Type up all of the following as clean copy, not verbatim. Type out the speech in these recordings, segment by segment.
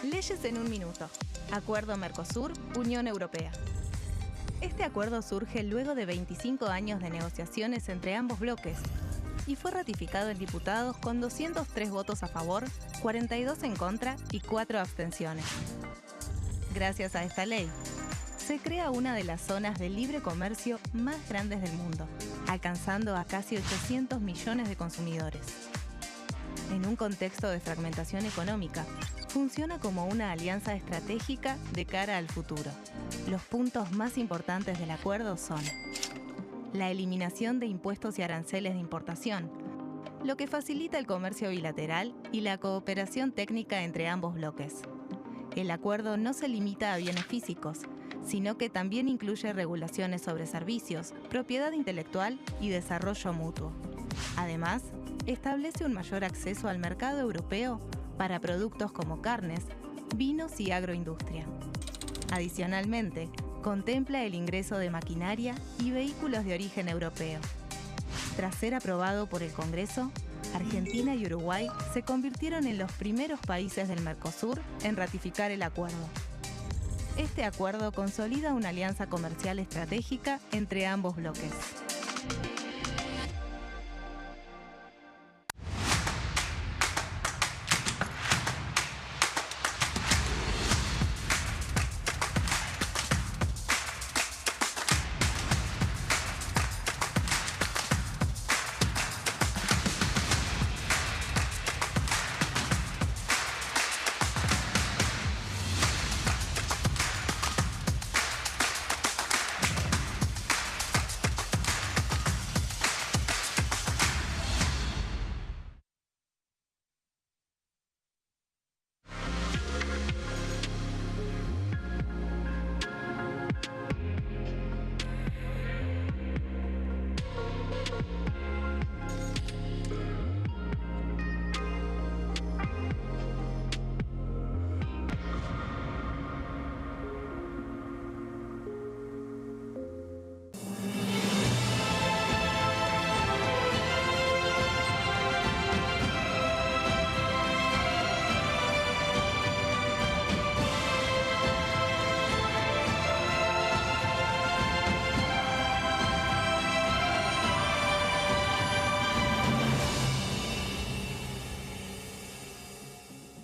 Leyes en un minuto. Acuerdo Mercosur-Unión Europea. Este acuerdo surge luego de 25 años de negociaciones entre ambos bloques y fue ratificado en diputados con 203 votos a favor, 42 en contra y 4 abstenciones. Gracias a esta ley, se crea una de las zonas de libre comercio más grandes del mundo, alcanzando a casi 800 millones de consumidores. En un contexto de fragmentación económica, funciona como una alianza estratégica de cara al futuro. Los puntos más importantes del acuerdo son la eliminación de impuestos y aranceles de importación, lo que facilita el comercio bilateral y la cooperación técnica entre ambos bloques. El acuerdo no se limita a bienes físicos, sino que también incluye regulaciones sobre servicios, propiedad intelectual y desarrollo mutuo. Además, establece un mayor acceso al mercado europeo para productos como carnes, vinos y agroindustria. Adicionalmente, contempla el ingreso de maquinaria y vehículos de origen europeo. Tras ser aprobado por el Congreso, Argentina y Uruguay se convirtieron en los primeros países del Mercosur en ratificar el acuerdo. Este acuerdo consolida una alianza comercial estratégica entre ambos bloques.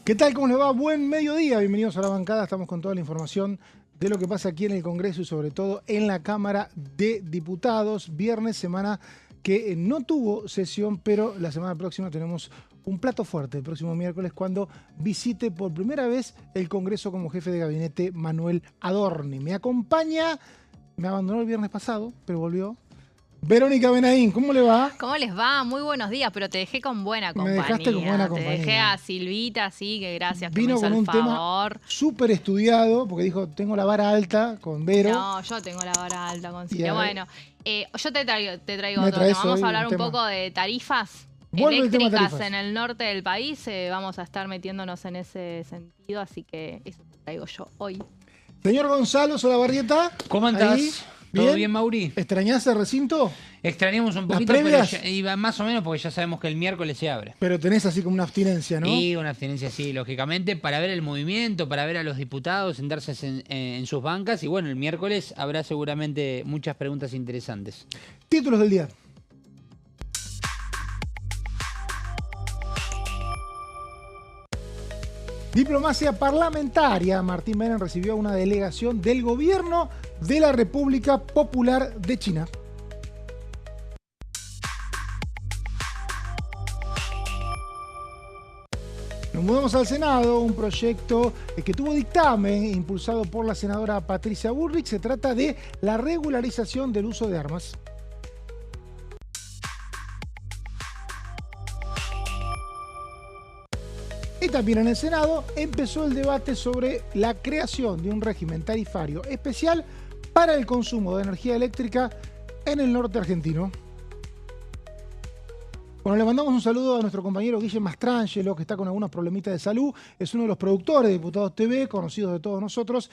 ¿Qué tal? ¿Cómo les va? Buen mediodía. Bienvenidos a la bancada. Estamos con toda la información de lo que pasa aquí en el Congreso y sobre todo en la Cámara de Diputados. Viernes, semana que no tuvo sesión, pero la semana próxima tenemos un plato fuerte el próximo miércoles cuando visite por primera vez el Congreso como jefe de gabinete Manuel Adorni. Me acompaña, me abandonó el viernes pasado, pero volvió. Verónica Benaín, ¿cómo le va? ¿Cómo les va? Muy buenos días, pero te dejé con buena compañía. Me dejaste con buena compañía. Te dejé a Silvita, sí, que gracias. Vino que me con un favor. tema súper estudiado, porque dijo, tengo la vara alta con Vero. No, yo tengo la vara alta con Silvia. Bueno, yo te traigo Me otro tema. Vamos hoy a hablar un tema. poco de tarifas Vuelve el tema eléctricas tarifas. en el norte del país. Vamos a estar metiéndonos en ese sentido, así que eso te traigo yo hoy. Señor Gonzalo Solabarrieta. ¿Cómo andás? Ahí. ¿Todo bien, Mauri? ¿Extrañás el recinto? Extrañamos un poquito, ¿Las pero previas? iba más o menos porque ya sabemos que el miércoles se abre. Pero tenés así como una abstinencia, ¿no? Y una abstinencia, sí, lógicamente, para ver el movimiento, para ver a los diputados, sentarse en sus bancas. Y bueno, el miércoles habrá seguramente muchas preguntas interesantes. Títulos del día. Diplomacia parlamentaria. Martín Menem recibió una delegación del gobierno de la República Popular de China. Nos mudamos al Senado, un proyecto que tuvo dictamen impulsado por la senadora Patricia Bullrich. Se trata de la regularización del uso de armas. Y también en el Senado empezó el debate sobre la creación de un régimen tarifario especial para el consumo de energía eléctrica en el norte argentino. Bueno, le mandamos un saludo a nuestro compañero Guille Mastrangelo, que está con algunos problemitas de salud. Es uno de los productores de Diputados TV, conocidos de todos nosotros.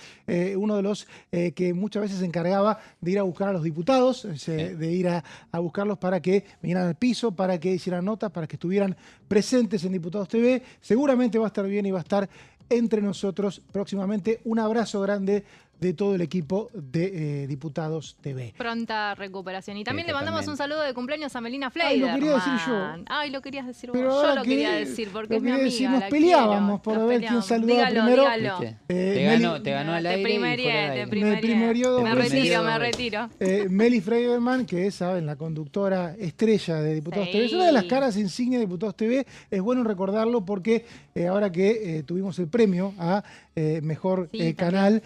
Uno de los que muchas veces se encargaba de ir a buscar a los diputados, de ir a buscarlos para que vinieran al piso, para que hicieran notas, para que estuvieran presentes en Diputados TV. Seguramente va a estar bien y va a estar entre nosotros próximamente. Un abrazo grande de todo el equipo de Diputados TV. Pronta recuperación. Y también Sí, le mandamos totalmente. un saludo de cumpleaños a Melina Ay, lo Fleiderman. quería decir yo. Ay, lo querías decir vos. Pero Yo ahora lo que quería decir porque lo es mi quería amiga. decir, nos la peleábamos quiero, por nos ver quién peleábamos. saludaba Dígalo, primero. dígalo. ¿Viste? Meli- Te ganó al aire y fuera del aire. Te primeré. dos Me veces. retiro, me retiro. Meli Freiberman, que es, saben, la conductora estrella de Diputados Sí. TV, es una de las caras insignia de Diputados TV. Es bueno recordarlo porque ahora que tuvimos el premio a Mejor Sí, Canal,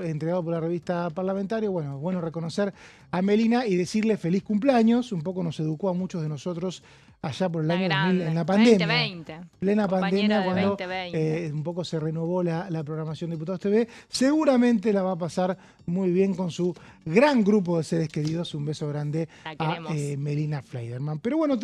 entregado por la revista Parlamentario, bueno reconocer a Melina y decirle feliz cumpleaños. Un poco nos educó a muchos de nosotros allá por el Una año 2000, grande. en la pandemia. 2020. Plena Compañera pandemia, de cuando 2020. un poco se renovó la programación de Diputados TV. Seguramente la va a pasar muy bien con su gran grupo de seres queridos. Un beso grande La a queremos. Melina Fleiderman. Pero bueno,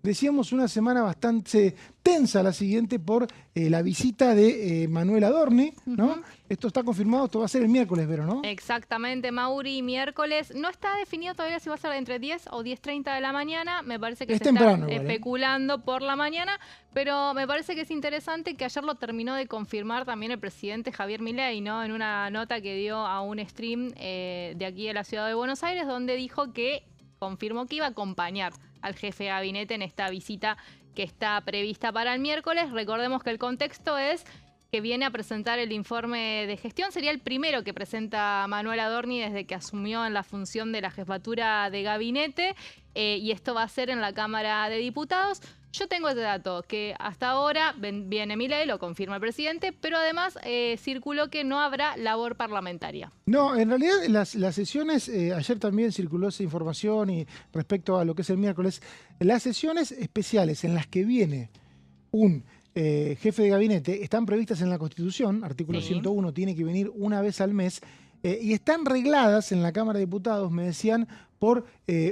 decíamos, una semana bastante tensa la siguiente por la visita de Manuel Adorni, ¿no? Ujú. Esto está confirmado, esto va a ser el miércoles, Vero, ¿no? Exactamente, Mauri, miércoles. No está definido todavía si va a ser entre 10 o 10:30 de la mañana. Me parece que Es se temprano está igual, especulando por la mañana, pero me parece que es interesante que ayer lo terminó de confirmar también el presidente Javier Milei, ¿no? En una nota que dio a un stream de aquí de la ciudad de Buenos Aires, donde dijo que confirmó que iba a acompañar al jefe de gabinete en esta visita que está prevista para el miércoles. Recordemos que el contexto es que viene a presentar el informe de gestión. Sería el primero que presenta Manuel Adorni desde que asumió en la función de la jefatura de gabinete, y esto va a ser en la Cámara de Diputados. Yo tengo este dato, que hasta ahora viene Milei, lo confirma el presidente, pero además circuló que no habrá labor parlamentaria. No, en realidad las sesiones, ayer también circuló esa información y respecto a lo que es el miércoles, las sesiones especiales en las que viene un jefe de gabinete están previstas en la Constitución, artículo Sí. 101, tiene que venir una vez al mes, y están regladas en la Cámara de Diputados, me decían, por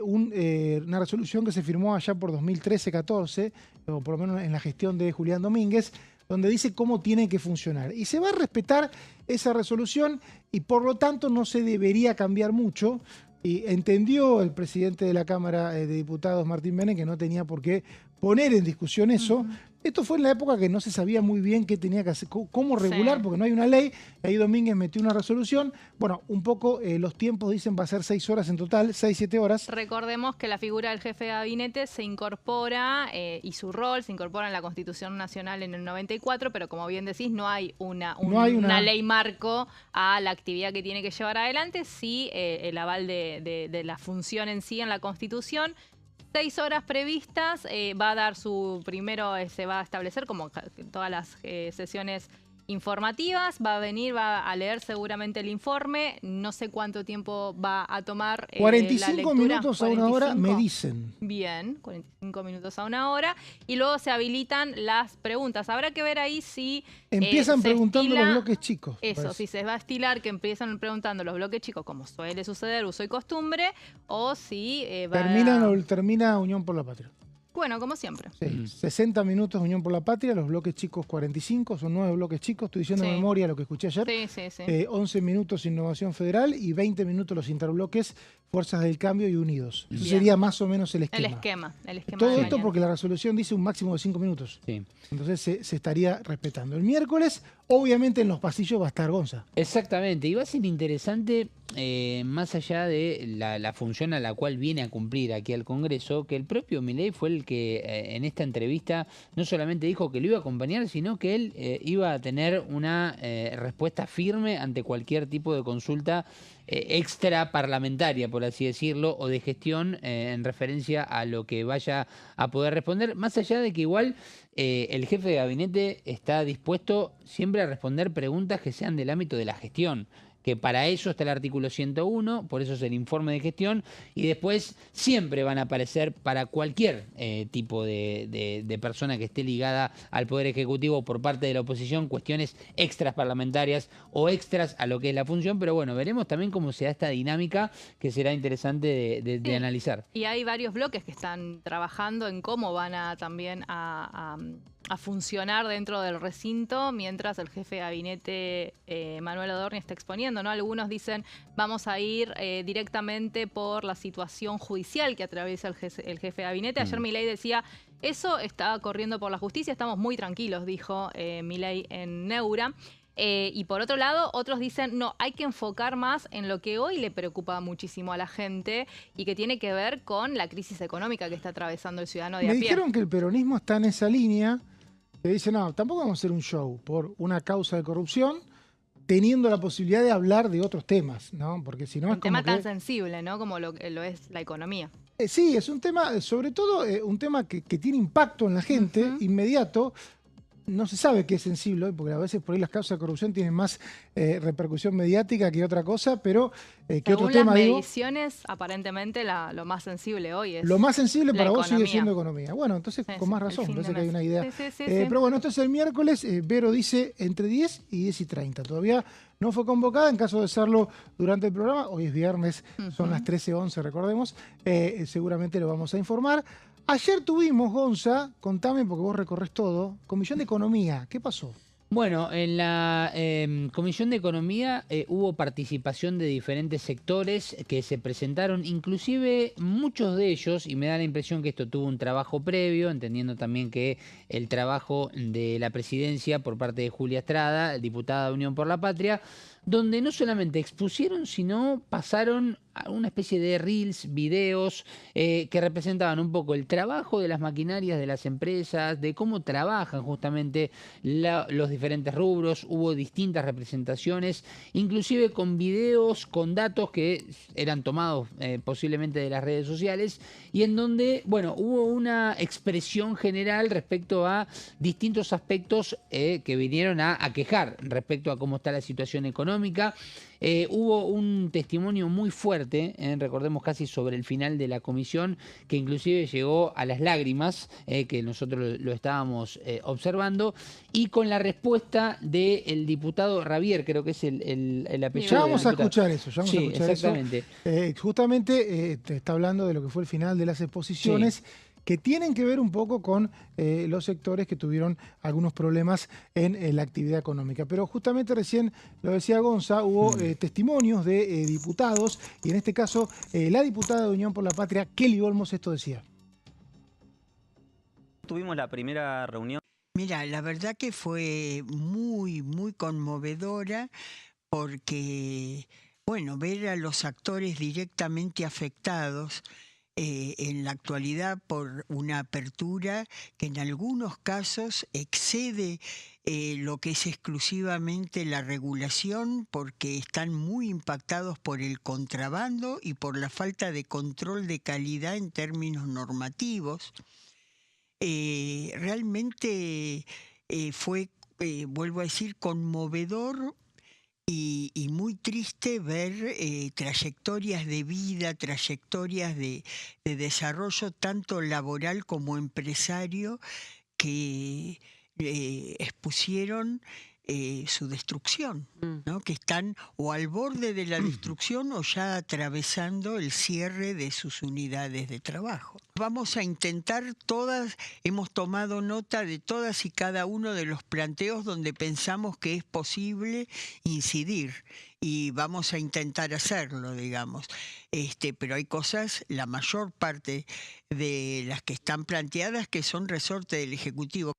una resolución que se firmó allá por 2013-14, o por lo menos en la gestión de Julián Domínguez, donde dice cómo tiene que funcionar. Y se va a respetar esa resolución y por lo tanto no se debería cambiar mucho. Y entendió el presidente de la Cámara de Diputados, Martín Menem, que no tenía por qué poner en discusión eso. Esto fue en la época que no se sabía muy bien qué tenía que hacer, cómo regular, Sí. porque no hay una ley. Ahí Domínguez metió una resolución. Bueno, un poco los tiempos dicen va a ser 6 horas en total, 6-7 horas. Recordemos que la figura del jefe de gabinete se incorpora y su rol se incorpora en la Constitución Nacional en el 94, pero como bien decís, no hay una ley marco a la actividad que tiene que llevar adelante, sí el aval de la función en sí en la Constitución. 6 horas previstas, va a dar se va a establecer como todas las sesiones informativas, va a leer seguramente el informe, no sé cuánto tiempo va a tomar 45 la lectura. minutos a una hora, 45. me dicen. Bien, 45 minutos a una hora. Y luego se habilitan las preguntas. Habrá que ver ahí si Empiezan se preguntando estila- los bloques chicos. Eso, parece. si se va a estilar que empiezan preguntando los bloques chicos, como suele suceder, uso y costumbre, o si Termina Unión por la Patria. Bueno, como siempre. Sí, 60 minutos de Unión por la Patria, los bloques chicos 45, son 9 bloques chicos, estoy diciendo de Sí. memoria lo que escuché ayer. Sí, sí, sí. 11 minutos Innovación Federal y 20 minutos los interbloques Fuerzas del Cambio y Unidos. Eso Bien. sería más o menos el esquema. El esquema Todo de esto mañana. porque la resolución dice un máximo de 5 minutos. Sí. Entonces se estaría respetando. El miércoles, obviamente en los pasillos va a estar Gonza. Exactamente, y va a ser interesante, más allá de la función a la cual viene a cumplir aquí al Congreso, que el propio Milei fue el que en esta entrevista no solamente dijo que lo iba a acompañar, sino que él iba a tener una respuesta firme ante cualquier tipo de consulta extra parlamentaria, por así decirlo, o de gestión en referencia a lo que vaya a poder responder, más allá de que igual el jefe de gabinete está dispuesto siempre a responder preguntas que sean del ámbito de la gestión, que para eso está el artículo 101, por eso es el informe de gestión, y después siempre van a aparecer para cualquier tipo de persona que esté ligada al Poder Ejecutivo por parte de la oposición, cuestiones extras parlamentarias o extras a lo que es la función, pero bueno, veremos también cómo se da esta dinámica que será interesante de Sí. analizar. Y hay varios bloques que están trabajando en cómo van a también a a funcionar dentro del recinto mientras el jefe de gabinete Manuel Adorni está exponiendo, ¿no? Algunos dicen vamos a ir directamente por la situación judicial que atraviesa el jefe de gabinete. Ayer Milei decía, eso está corriendo por la justicia, estamos muy tranquilos, dijo Milei en Neura. Y por otro lado, otros dicen, no, hay que enfocar más en lo que hoy le preocupa muchísimo a la gente y que tiene que ver con la crisis económica que está atravesando el ciudadano de a pie. Me dijeron que el peronismo está en esa línea, que dice, no, tampoco vamos a hacer un show por una causa de corrupción, teniendo la posibilidad de hablar de otros temas, ¿no? Porque si no es un como tema tan sensible, ¿no? Como lo es la economía. Sí, es un tema, sobre todo un tema que tiene impacto en la gente, inmediato. No se sabe qué es sensible hoy, porque a veces por ahí las causas de corrupción tienen más repercusión mediática que otra cosa, pero ¿qué otro tema digo? Según las mediciones, aparentemente lo más sensible hoy es lo más sensible para vos economía. sigue siendo economía. Bueno, entonces con más razón, parece que hay una idea. Sí. Pero bueno, esto es el miércoles, Vero dice entre 10 y 10 y 30. Todavía no fue convocada, en caso de serlo durante el programa, hoy es viernes, son las 13:11, recordemos, seguramente lo vamos a informar. Ayer tuvimos, Gonza, contame porque vos recorres todo, Comisión de Economía. ¿Qué pasó? Bueno, en la Comisión de Economía hubo participación de diferentes sectores que se presentaron, inclusive muchos de ellos, y me da la impresión que esto tuvo un trabajo previo, entendiendo también que el trabajo de la presidencia por parte de Julia Estrada, diputada de Unión por la Patria, donde no solamente expusieron, sino pasaron a una especie de reels, videos, que representaban un poco el trabajo de las maquinarias de las empresas, de cómo trabajan justamente los diferentes rubros. Hubo distintas representaciones, inclusive con videos, con datos que eran tomados posiblemente de las redes sociales, y en donde, bueno, hubo una expresión general respecto a distintos aspectos que vinieron a quejar respecto a cómo está la situación económica. Hubo un testimonio muy fuerte, recordemos casi sobre el final de la comisión, que inclusive llegó a las lágrimas, que nosotros lo estábamos observando, y con la respuesta del diputado Ravier, creo que es el apellido. Ya vamos a escuchar eso, exactamente. Justamente te está hablando de lo que fue el final de las exposiciones, que tienen que ver un poco con los sectores que tuvieron algunos problemas en la actividad económica. Pero justamente recién, lo decía Gonza, hubo testimonios de diputados, y en este caso la diputada de Unión por la Patria, Kelly Olmos, esto decía. Tuvimos la primera reunión. Mira, la verdad que fue muy, muy conmovedora porque, bueno, ver a los actores directamente afectados en la actualidad por una apertura que en algunos casos excede lo que es exclusivamente la regulación, porque están muy impactados por el contrabando y por la falta de control de calidad en términos normativos. Realmente fue, vuelvo a decir, conmovedor y muy triste ver trayectorias de vida, trayectorias de desarrollo tanto laboral como empresario que expusieron su destrucción, ¿no? Que están o al borde de la destrucción o ya atravesando el cierre de sus unidades de trabajo. Vamos a intentar todas, hemos tomado nota de todas y cada uno de los planteos donde pensamos que es posible incidir, y vamos a intentar hacerlo, digamos. Pero hay cosas, la mayor parte de las que están planteadas, que son resorte del Ejecutivo.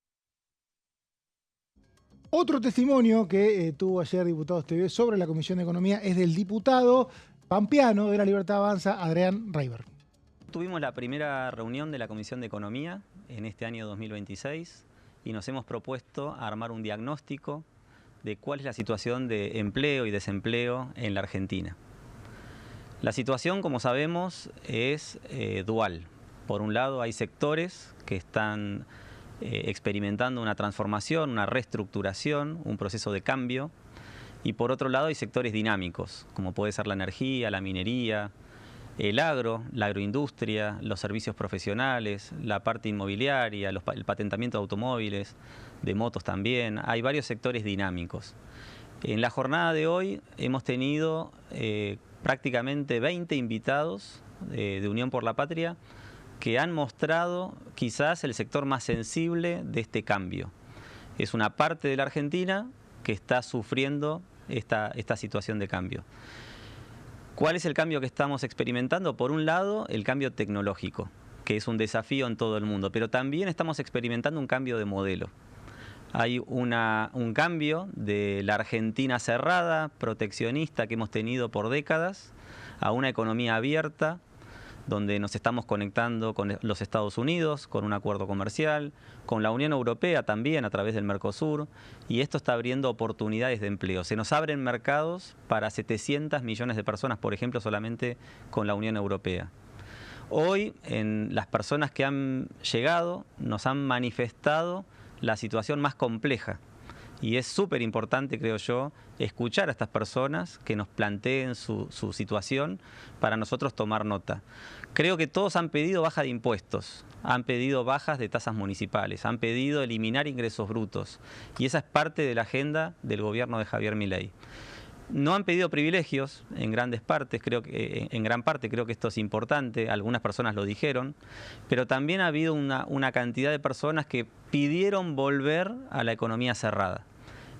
Otro testimonio que tuvo ayer Diputados TV sobre la Comisión de Economía es del diputado pampeano de La Libertad Avanza, Adrián Reiber. Tuvimos la primera reunión de la Comisión de Economía en este año 2026 y nos hemos propuesto armar un diagnóstico de cuál es la situación de empleo y desempleo en la Argentina. La situación, como sabemos, es dual. Por un lado, hay sectores que están experimentando una transformación, una reestructuración, un proceso de cambio, y por otro lado hay sectores dinámicos, como puede ser la energía, la minería, el agro, la agroindustria, los servicios profesionales, la parte inmobiliaria, el patentamiento de automóviles, de motos también. Hay varios sectores dinámicos. En la jornada de hoy hemos tenido prácticamente 20 invitados de Unión por la Patria que han mostrado quizás el sector más sensible de este cambio. Es una parte de la Argentina que está sufriendo esta situación de cambio. ¿Cuál es el cambio que estamos experimentando? Por un lado, el cambio tecnológico, que es un desafío en todo el mundo, pero también estamos experimentando un cambio de modelo. Hay un cambio de la Argentina cerrada, proteccionista que hemos tenido por décadas, a una economía abierta, donde nos estamos conectando con los Estados Unidos, con un acuerdo comercial, con la Unión Europea también a través del Mercosur, y esto está abriendo oportunidades de empleo. Se nos abren mercados para 700 millones de personas, por ejemplo, solamente con la Unión Europea. Hoy, las personas que han llegado nos han manifestado la situación más compleja. Y es súper importante, creo yo, escuchar a estas personas que nos planteen su situación para nosotros tomar nota. Creo que todos han pedido baja de impuestos, han pedido bajas de tasas municipales, han pedido eliminar ingresos brutos. Y esa es parte de la agenda del gobierno de Javier Milei. No han pedido privilegios en grandes partes, en gran parte creo que esto es importante, algunas personas lo dijeron, pero también ha habido una cantidad de personas que pidieron volver a la economía cerrada,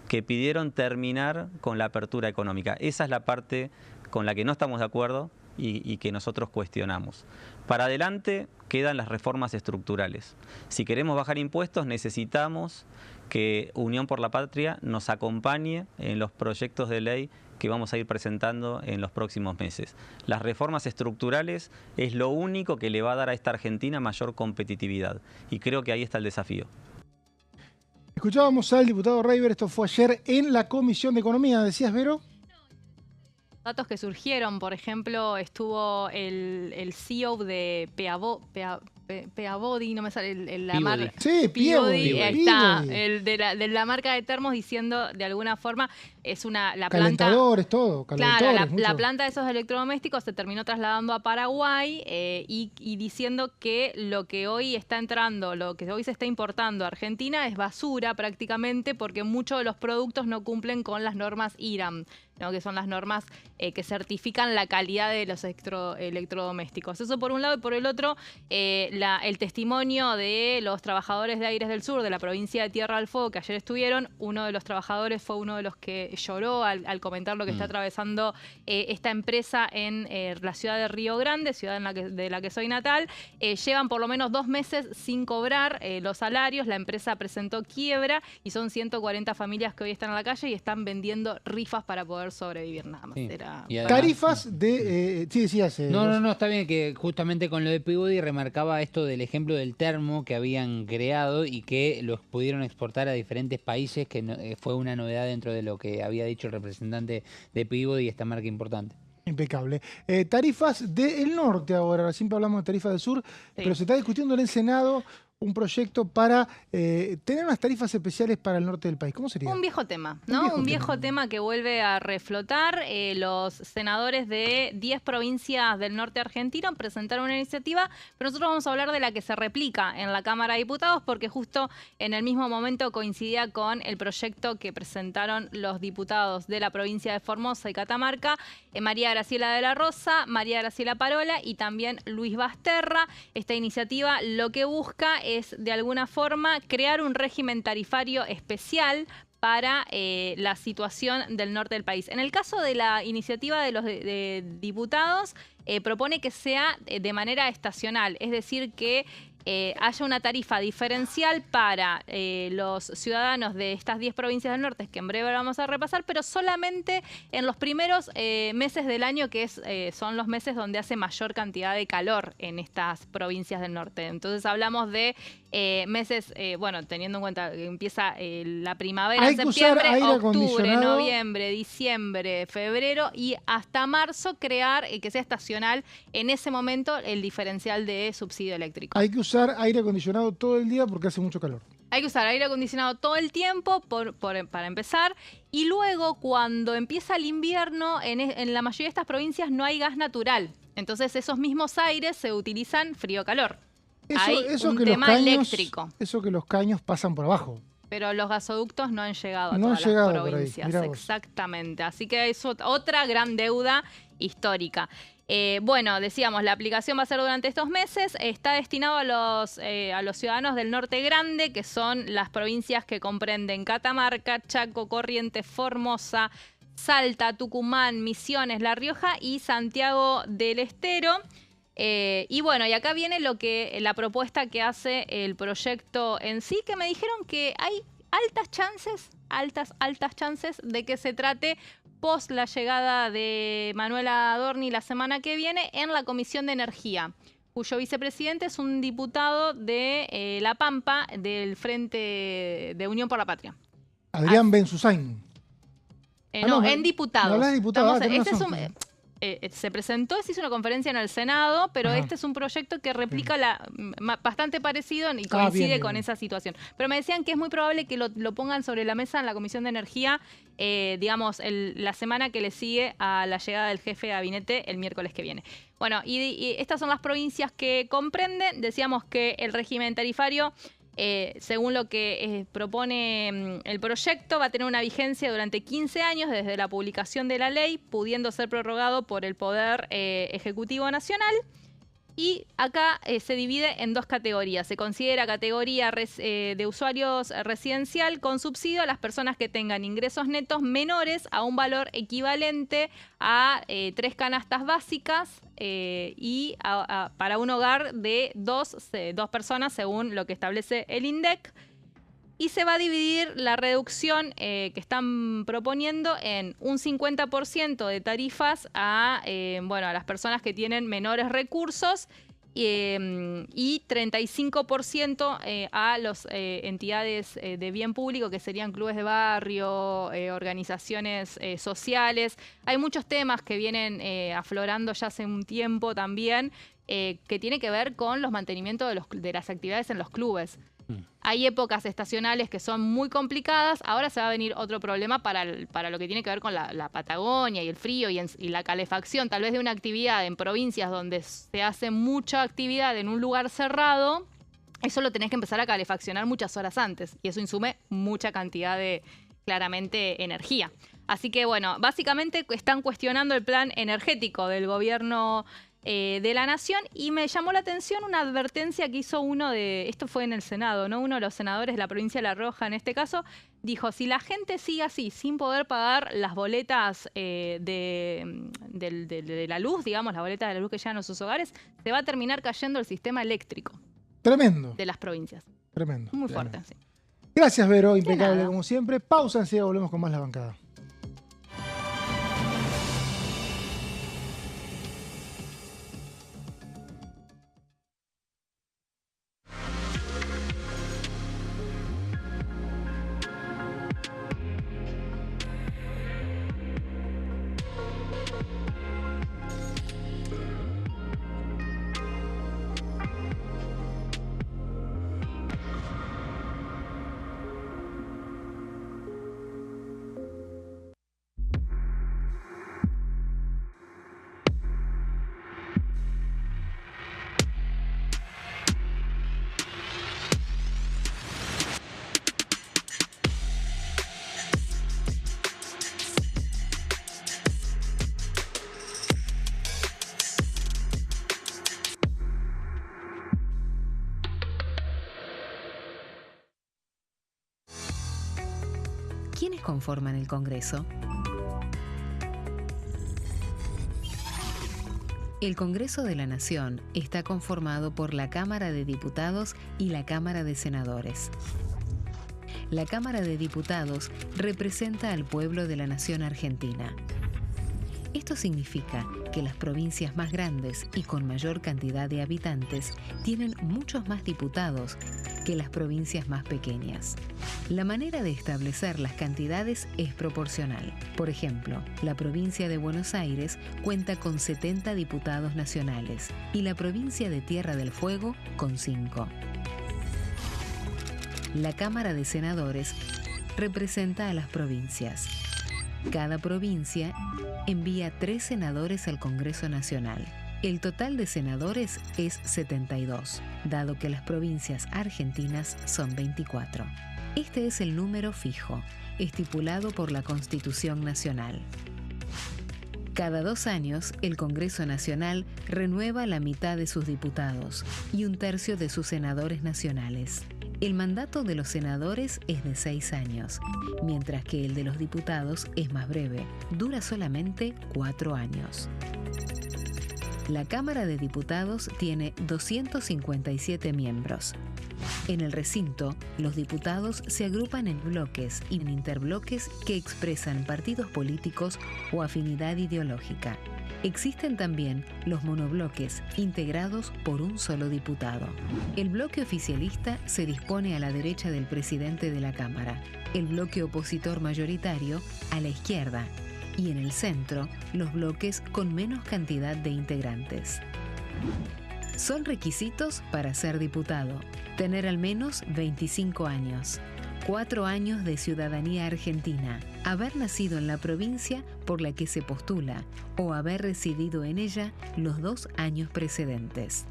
que pidieron terminar con la apertura económica. Esa es la parte con la que no estamos de acuerdo y que nosotros cuestionamos. Para adelante quedan las reformas estructurales. Si queremos bajar impuestos, necesitamos que Unión por la Patria nos acompañe en los proyectos de ley que vamos a ir presentando en los próximos meses. Las reformas estructurales es lo único que le va a dar a esta Argentina mayor competitividad, y creo que ahí está el desafío. Escuchábamos al diputado Reiber, esto fue ayer en la Comisión de Economía. ¿Decías, Vero? Datos que surgieron, por ejemplo, estuvo el CEO de Peabody, no me sale la marca. Sí, Peabody. Ahí está, el de la marca de termos, diciendo de alguna forma es la calentadores, planta, todo, calentadores. Claro, la planta de esos electrodomésticos se terminó trasladando a Paraguay y diciendo que lo que hoy está entrando, lo que hoy se está importando a Argentina es basura prácticamente, porque muchos de los productos no cumplen con las normas IRAM, ¿no? Que son las normas que certifican la calidad de los electrodomésticos. Eso por un lado, y por el otro, el testimonio de los trabajadores de Aires del Sur, de la provincia de Tierra del Fuego, que ayer estuvieron. Uno de los trabajadores fue uno de los que lloró al comentar lo que está atravesando esta empresa en la ciudad de Río Grande, ciudad de la que soy natal. Llevan por lo menos 2 meses sin cobrar los salarios. La empresa presentó quiebra y son 140 familias que hoy están en la calle y están vendiendo rifas para poder sobrevivir, nada más. Sí. Tarifas de... sí, decías... No, está bien, que justamente con lo de Peabody remarcaba esto del ejemplo del termo que habían creado y que los pudieron exportar a diferentes países, que fue una novedad dentro de lo que había dicho el representante de Peabody, esta marca importante. Impecable. Tarifas del norte ahora, siempre hablamos de tarifas del sur, sí, pero se está discutiendo en el Senado un proyecto para tener unas tarifas especiales para el norte del país. ¿Cómo sería? Un viejo tema, ¿no? Un viejo tema que vuelve a reflotar. Los senadores de 10 provincias del norte argentino presentaron una iniciativa, pero nosotros vamos a hablar de la que se replica en la Cámara de Diputados, porque justo en el mismo momento coincidía con el proyecto que presentaron los diputados de la provincia de Formosa y Catamarca, María Graciela de la Rosa, María Graciela Parola y también Luis Basterra. Esta iniciativa lo que busca es, de alguna forma, crear un régimen tarifario especial para la situación del norte del país. En el caso de la iniciativa de los diputados, propone que sea de manera estacional, es decir, que haya una tarifa diferencial para los ciudadanos de estas 10 provincias del norte, que en breve vamos a repasar, pero solamente en los primeros meses del año, que son los meses donde hace mayor cantidad de calor en estas provincias del norte. Entonces hablamos de meses, bueno, teniendo en cuenta que empieza la primavera, septiembre, octubre, noviembre, diciembre, febrero y hasta marzo, crear que sea estacional en ese momento el diferencial de subsidio eléctrico. Hay que usar aire acondicionado todo el día porque hace mucho calor. Hay que usar aire acondicionado todo el tiempo para empezar, y luego cuando empieza el invierno en la mayoría de estas provincias no hay gas natural, entonces esos mismos aires se utilizan frío-calor. Hay un tema eléctrico. Eso que los caños pasan por abajo. Pero los gasoductos no han llegado a todas las provincias. Exactamente. Así que es otra gran deuda histórica. Bueno, decíamos, la aplicación va a ser durante estos meses. Está destinado a los ciudadanos del Norte Grande, que son las provincias que comprenden Catamarca, Chaco, Corrientes, Formosa, Salta, Tucumán, Misiones, La Rioja y Santiago del Estero. Y bueno, y acá viene la propuesta que hace el proyecto en sí, que me dijeron que hay altas chances de que se trate post la llegada de Manuela Adorni la semana que viene en la Comisión de Energía, cuyo vicepresidente es un diputado de La Pampa, del Frente de Unión por la Patria. Adrián Benzusain. No, en diputados. No, diputado. Se presentó, se hizo una conferencia en el Senado, pero este es un proyecto que replica bastante parecido y coincide con esa situación. Pero me decían que es muy probable que lo pongan sobre la mesa en la Comisión de Energía, digamos, la semana que le sigue a la llegada del jefe de gabinete el miércoles que viene. Bueno, y estas son las provincias que comprenden. Decíamos que el régimen tarifario, según lo que propone el proyecto, va a tener una vigencia durante 15 años desde la publicación de la ley, pudiendo ser prorrogado por el Poder Ejecutivo Nacional. Y acá se divide en dos categorías. Se considera categoría de usuarios residencial con subsidio a las personas que tengan ingresos netos menores a un valor equivalente a 3 canastas básicas y para un hogar de dos personas, según lo que establece el INDEC. Y se va a dividir la reducción que están proponiendo en un 50% de tarifas a las personas que tienen menores recursos y 35% a las entidades de bien público, que serían clubes de barrio, organizaciones sociales. Hay muchos temas que vienen aflorando ya hace un tiempo también, que tiene que ver con los mantenimientos de las actividades en los clubes. Hay épocas estacionales que son muy complicadas. Ahora se va a venir otro problema para lo que tiene que ver con la Patagonia y el frío y la calefacción. Tal vez de una actividad en provincias donde se hace mucha actividad en un lugar cerrado, eso lo tenés que empezar a calefaccionar muchas horas antes. Y eso insume mucha cantidad de, claramente, energía. Así que, bueno, básicamente están cuestionando el plan energético del gobierno de la Nación, y me llamó la atención una advertencia que hizo esto fue en el Senado, ¿no? Uno de los senadores de la provincia de La Rioja, en este caso, dijo: si la gente sigue así, sin poder pagar las boletas de la luz, digamos, las boletas de la luz que llegan a sus hogares, se va a terminar cayendo el sistema eléctrico. Tremendo. De las provincias. Tremendo. Muy fuerte, sí. Gracias, Vero, impecable como siempre. Pausa, enseguida volvemos con más La Bancada. ¿Quiénes conforman el Congreso? El Congreso de la Nación está conformado por la Cámara de Diputados y la Cámara de Senadores. La Cámara de Diputados representa al pueblo de la nación argentina. Esto significa que las provincias más grandes y con mayor cantidad de habitantes tienen muchos más diputados que las provincias más pequeñas. La manera de establecer las cantidades es proporcional. Por ejemplo, la provincia de Buenos Aires cuenta con 70 diputados nacionales y la provincia de Tierra del Fuego con 5. La Cámara de Senadores representa a las provincias. Cada provincia envía 3 senadores al Congreso Nacional. El total de senadores es 72, dado que las provincias argentinas son 24. Este es el número fijo, estipulado por la Constitución Nacional. Cada 2 años, el Congreso Nacional renueva la mitad de sus diputados y 1/3 de sus senadores nacionales. El mandato de los senadores es de 6 años, mientras que el de los diputados es más breve, dura solamente 4 años. La Cámara de Diputados tiene 257 miembros. En el recinto, los diputados se agrupan en bloques y en interbloques que expresan partidos políticos o afinidad ideológica. Existen también los monobloques, integrados por un solo diputado. El bloque oficialista se dispone a la derecha del presidente de la Cámara, el bloque opositor mayoritario a la izquierda, y en el centro, los bloques con menos cantidad de integrantes. Son requisitos para ser diputado: tener al menos 25 años, 4 años de ciudadanía argentina, haber nacido en la provincia por la que se postula o haber residido en ella los 2 años precedentes.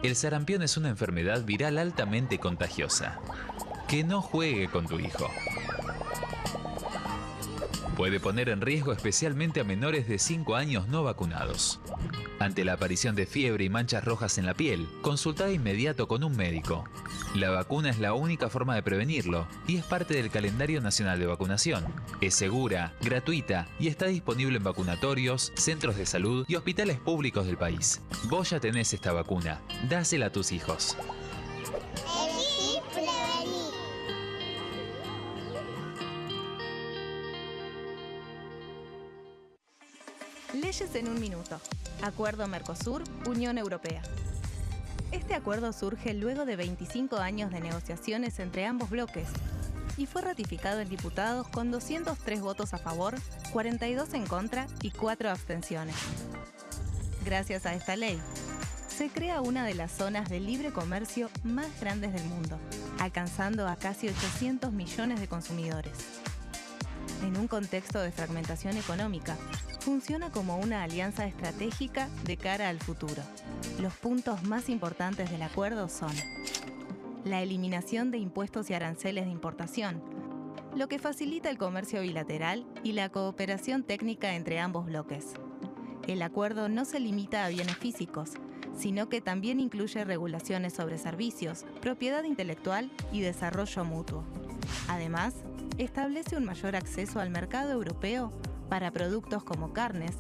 El sarampión es una enfermedad viral altamente contagiosa. Que no juegue con tu hijo. Puede poner en riesgo especialmente a menores de 5 años no vacunados. Ante la aparición de fiebre y manchas rojas en la piel, consulta de inmediato con un médico. La vacuna es la única forma de prevenirlo y es parte del calendario nacional de vacunación. Es segura, gratuita y está disponible en vacunatorios, centros de salud y hospitales públicos del país. Vos ya tenés esta vacuna. Dásela a tus hijos. Elegí prevenir. Leyes en un minuto. Acuerdo Mercosur-Unión Europea. Este acuerdo surge luego de 25 años de negociaciones entre ambos bloques y fue ratificado en diputados con 203 votos a favor, 42 en contra y 4 abstenciones. Gracias a esta ley, se crea una de las zonas de libre comercio más grandes del mundo, alcanzando a casi 800 millones de consumidores. En un contexto de fragmentación económica, funciona como una alianza estratégica de cara al futuro. Los puntos más importantes del acuerdo son: la eliminación de impuestos y aranceles de importación, lo que facilita el comercio bilateral y la cooperación técnica entre ambos bloques. El acuerdo no se limita a bienes físicos, sino que también incluye regulaciones sobre servicios, propiedad intelectual y desarrollo mutuo. Además, establece un mayor acceso al mercado europeo para productos como carnes,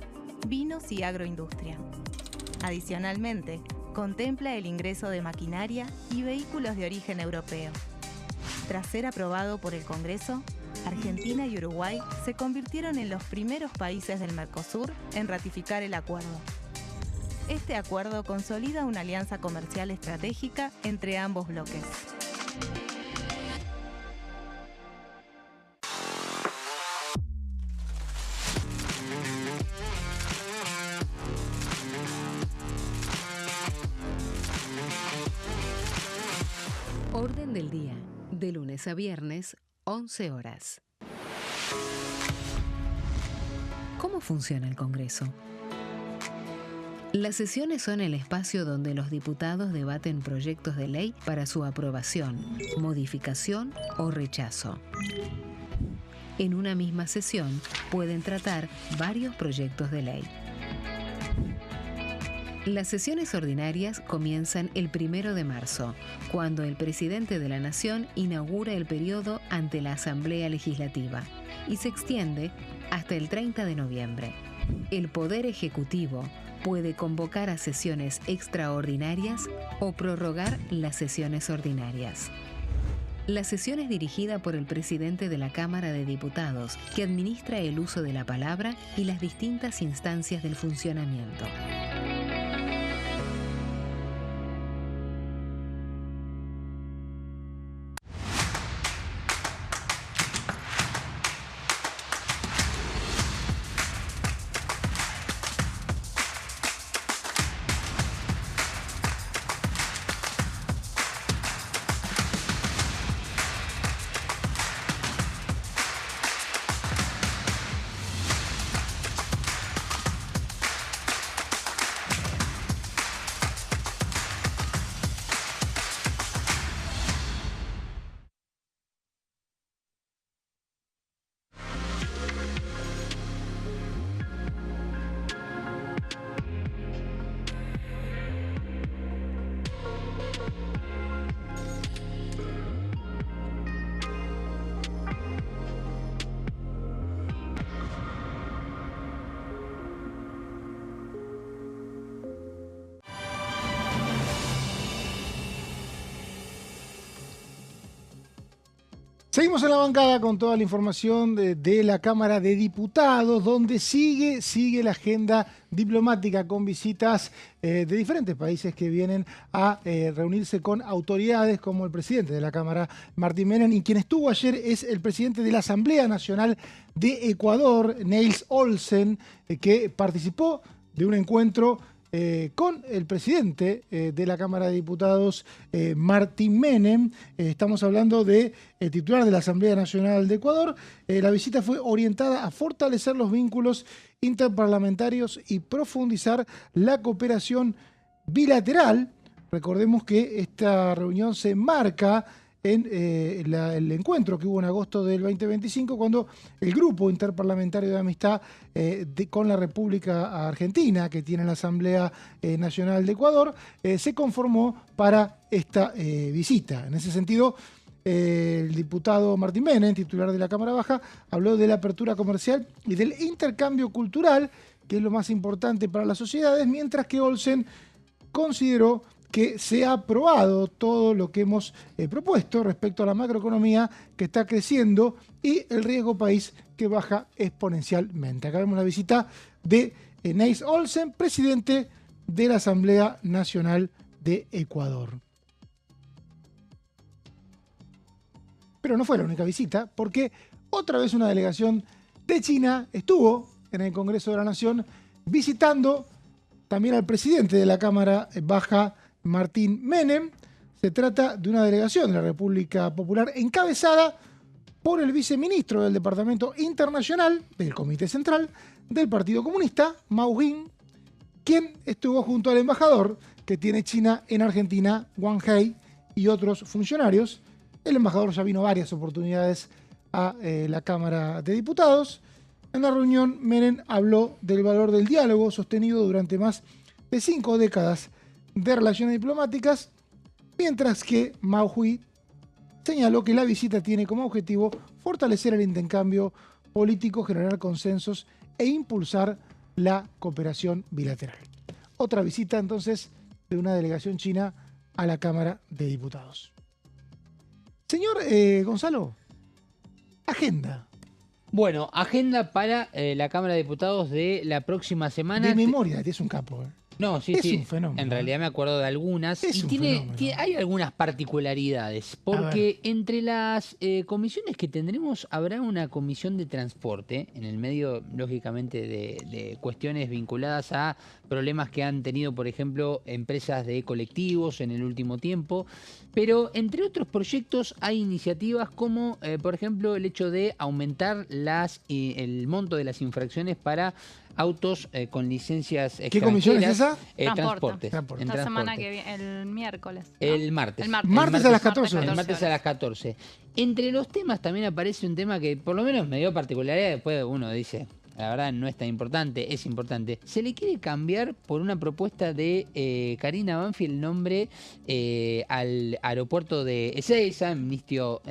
vinos y agroindustria. Adicionalmente, contempla el ingreso de maquinaria y vehículos de origen europeo. Tras ser aprobado por el Congreso, Argentina y Uruguay se convirtieron en los primeros países del Mercosur en ratificar el acuerdo. Este acuerdo consolida una alianza comercial estratégica entre ambos bloques. Orden del día, de lunes a viernes, 11 horas. ¿Cómo funciona el Congreso? Las sesiones son el espacio donde los diputados debaten proyectos de ley para su aprobación, modificación o rechazo. En una misma sesión pueden tratar varios proyectos de ley. Las sesiones ordinarias comienzan el 1 de marzo, cuando el presidente de la Nación inaugura el periodo ante la Asamblea Legislativa, y se extiende hasta el 30 de noviembre. El Poder Ejecutivo puede convocar a sesiones extraordinarias o prorrogar las sesiones ordinarias. La sesión es dirigida por el presidente de la Cámara de Diputados, que administra el uso de la palabra y las distintas instancias del funcionamiento. Seguimos en la bancada con toda la información de la Cámara de Diputados, donde sigue la agenda diplomática con visitas de diferentes países que vienen a reunirse con autoridades como el presidente de la Cámara, Martín Menem, y quien estuvo ayer es el presidente de la Asamblea Nacional de Ecuador, Nils Olsen, que participó de un encuentro con el presidente de la Cámara de Diputados, Martín Menem. Estamos hablando de titular de la Asamblea Nacional de Ecuador. La visita fue orientada a fortalecer los vínculos interparlamentarios y profundizar la cooperación bilateral. Recordemos que esta reunión se enmarca en el encuentro que hubo en agosto del 2025, cuando el Grupo Interparlamentario de Amistad con la República Argentina, que tiene la Asamblea Nacional de Ecuador, se conformó para esta visita. En ese sentido, el diputado Martín Menem, titular de la Cámara Baja, habló de la apertura comercial y del intercambio cultural, que es lo más importante para las sociedades, mientras que Olsen consideró que se ha aprobado todo lo que hemos propuesto respecto a la macroeconomía que está creciendo y el riesgo país que baja exponencialmente. Acá vemos la visita de Nils Olsen, presidente de la Asamblea Nacional de Ecuador. Pero no fue la única visita, porque otra vez una delegación de China estuvo en el Congreso de la Nación visitando también al presidente de la Cámara Baja, Martín Menem. Se trata de una delegación de la República Popular encabezada por el viceministro del Departamento Internacional del Comité Central del Partido Comunista, Mao Jin, quien estuvo junto al embajador que tiene China en Argentina, Wang Hei, y otros funcionarios. El embajador ya vino varias oportunidades a la Cámara de Diputados. En la reunión, Menem habló del valor del diálogo sostenido durante más de 5 décadas de relaciones diplomáticas, mientras que Mao Hui señaló que la visita tiene como objetivo fortalecer el intercambio político, generar consensos e impulsar la cooperación bilateral. Otra visita entonces de una delegación china a la Cámara de Diputados. Señor Gonzalo, agenda. Bueno, agenda para la Cámara de Diputados de la próxima semana. De memoria, es un capo. No, sí, es sí. un fenómeno. En realidad me acuerdo de algunas. Es y un hay fenómeno. algunas particularidades. Porque entre las comisiones que tendremos habrá una comisión de transporte, en el medio, lógicamente, de cuestiones vinculadas a problemas que han tenido, por ejemplo, empresas de colectivos en el último tiempo. Pero entre otros proyectos hay iniciativas como, por ejemplo, el hecho de aumentar el monto de las infracciones para autos con licencias extranjeras. ¿Qué comisión es esa? Transportes. La semana que viene, el miércoles, ¿no? El martes. Martes a las 14. El martes a las 14. Entre los temas también aparece un tema que por lo menos me dio particularidad. Después uno dice, la verdad no es tan importante, es importante. Se le quiere cambiar por una propuesta de Karina Banfi el nombre al aeropuerto de Ezeiza, ministro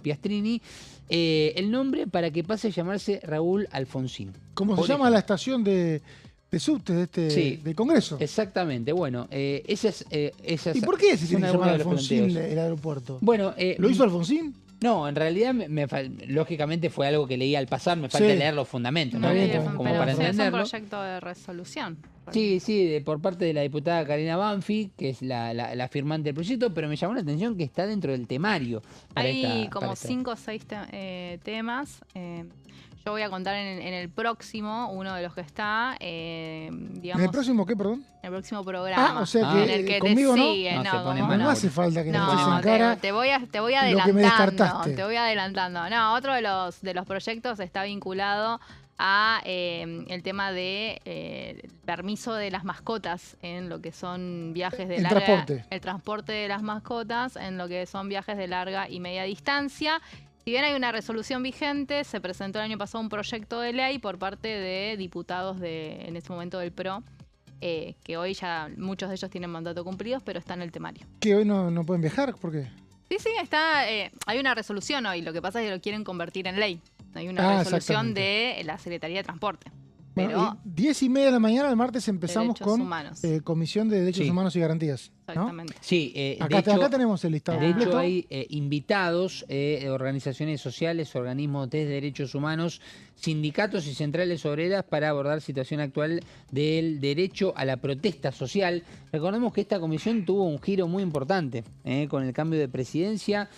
Piastrini, el nombre para que pase a llamarse Raúl Alfonsín. ¿Cómo se llama la estación de subte del Congreso? Exactamente, bueno, esas ¿Y por qué se tiene que llamar algunos de los Alfonsín planteos. el aeropuerto? Bueno, ¿Lo hizo Alfonsín? No, en realidad, lógicamente fue algo que leí al pasar, me falta leer los fundamentos, ¿no? Como Pero para sí, es un entenderlo. proyecto de resolución. Sí, por parte de la diputada Karina Banfi, que es la firmante del proyecto, pero me llamó la atención que está dentro del temario. Hay como 5 o 6 temas. Yo voy a contar en el próximo, uno de los que está, digamos... ¿En el próximo qué, perdón? En el próximo programa. O sea que en el que conmigo te no. sigue, No, se pone mal. No hace falta que me eches en No, cara te voy lo que me adelantando. descartaste. Te voy adelantando. No, otro de los proyectos está vinculado a el tema de permiso de las mascotas en lo que son viajes de el transporte de las mascotas en lo que son viajes de larga y media distancia. Si bien hay una resolución vigente, se presentó el año pasado un proyecto de ley por parte de diputados en ese momento del PRO, que hoy ya muchos de ellos tienen mandato cumplidos, pero está en el temario. ¿Que hoy no pueden viajar? ¿Por qué? Sí, está. Hay una resolución hoy, lo que pasa es que lo quieren convertir en ley. Hay una resolución de la Secretaría de Transporte. Bueno, 10:30 de la mañana, el martes empezamos con humanos. Comisión de Derechos Humanos y Garantías. Exactamente. Sí, Acá tenemos el listado de hecho completo. hay invitados, organizaciones sociales, organismos de derechos humanos, sindicatos y centrales obreras para abordar situación actual del derecho a la protesta social. Recordemos que esta comisión tuvo un giro muy importante con el cambio de presidencia.